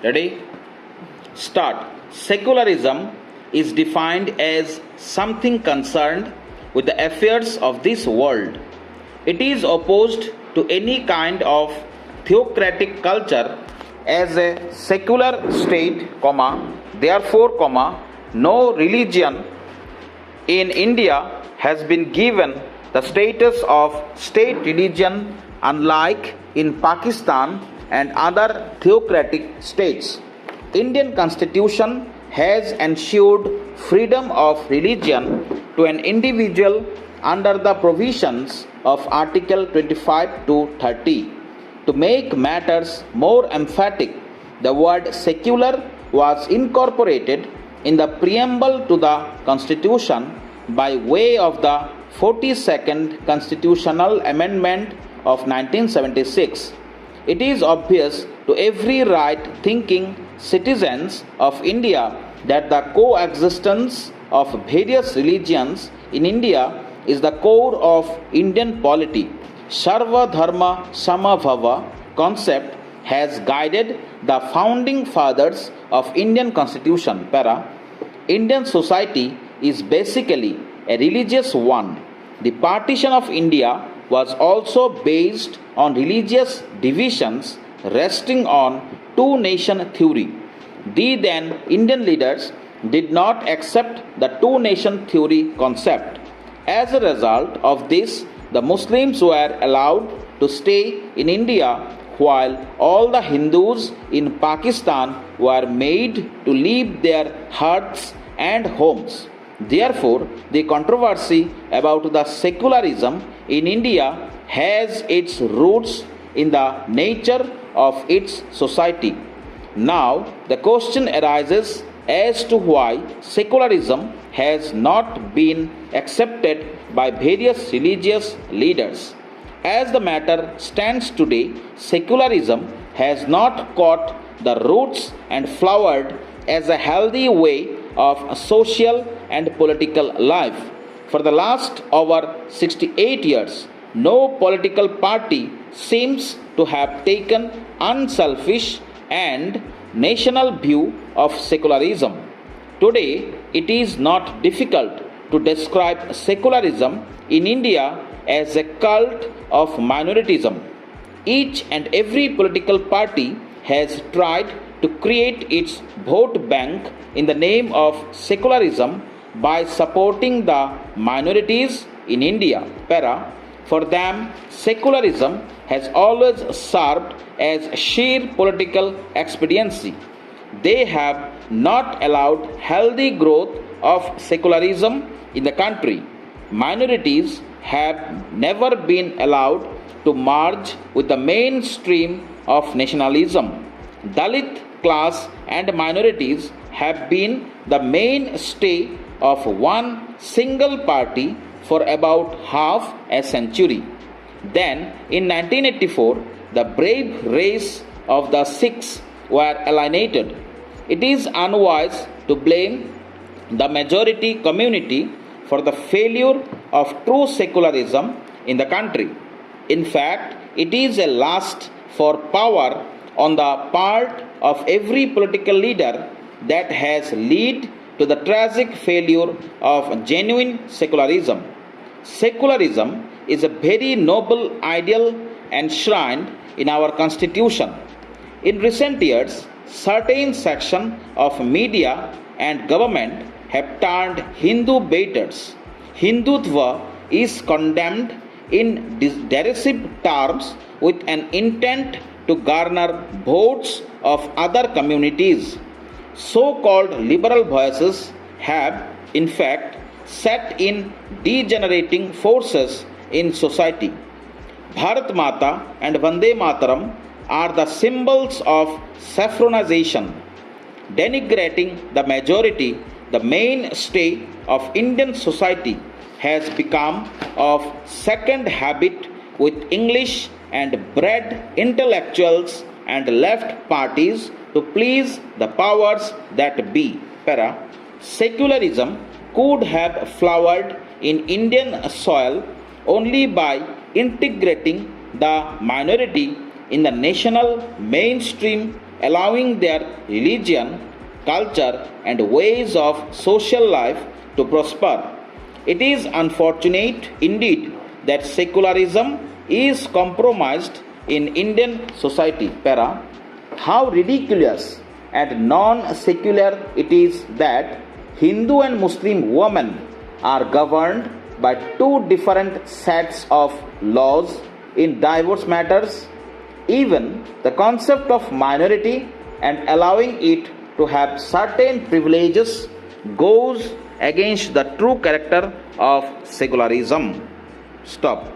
Ready? Start. Secularism is defined as something concerned with the affairs of this world. It is opposed to any kind of theocratic culture as a secular state, therefore, no religion in India has been given the status of state religion unlike in Pakistan and other theocratic states. Indian constitution has ensured freedom of religion to an individual under the provisions of Article 25 to 30. To make matters more emphatic, the word secular was incorporated in the preamble to the Constitution by way of the 42nd Constitutional Amendment of 1976. It is obvious to every right thinking citizens of India that the coexistence of various religions in India is the core of Indian polity. Sarva Dharma Samabhava concept has guided the founding fathers of Indian Constitution. Indian society is basically a religious one. The partition of India was also based on religious divisions resting on two-nation theory. The then Indian leaders did not accept the two-nation theory concept. As a result of this, the Muslims were allowed to stay in India while all the Hindus in Pakistan were made to leave their hearths and homes. Therefore, the controversy about the secularism in India has its roots in the nature of its society. Now, the question arises as to why secularism has not been accepted by various religious leaders. As the matter stands today, secularism has not caught the roots and flowered as a healthy way of social and political life. For the last over 68 years, no political party seems to have taken unselfish and national view of secularism. Today, it is not difficult to describe secularism in India as a cult of minoritism. Each and every political party has tried to create its vote bank in the name of secularism by supporting the minorities in India. For them, secularism has always served as sheer political expediency. They have not allowed healthy growth of secularism in the country. Minorities have never been allowed to merge with the mainstream of nationalism. Dalit class and minorities have been the mainstay of one single party for about half a century. Then, in 1984, the brave race of the Sikhs were alienated. It is unwise to blame the majority community for the failure of true secularism in the country. In fact, it is a lust for power on the part of every political leader that has led to the tragic failure of genuine secularism. Secularism is a very noble ideal enshrined in our constitution. In recent years, certain sections of media and government have turned Hindu baiters. Hindutva is condemned in derisive terms with an intent to garner votes of other communities. So-called liberal voices have, in fact, set in degenerating forces in society. Bharat Mata and Vande Mataram are the symbols of saffronization. Denigrating the majority, the mainstay of Indian society has become of second habit with English and bred intellectuals and left parties to please the powers that be. Secularism could have flowered in Indian soil only by integrating the minority in the national mainstream allowing their religion, culture, and ways of social life to prosper. It is unfortunate indeed that secularism is compromised in Indian society. Para, how ridiculous and non secular it is that Hindu and Muslim women are governed by two different sets of laws in divorce matters. Even the concept of minority and allowing it to have certain privileges goes against the true character of secularism. Stop.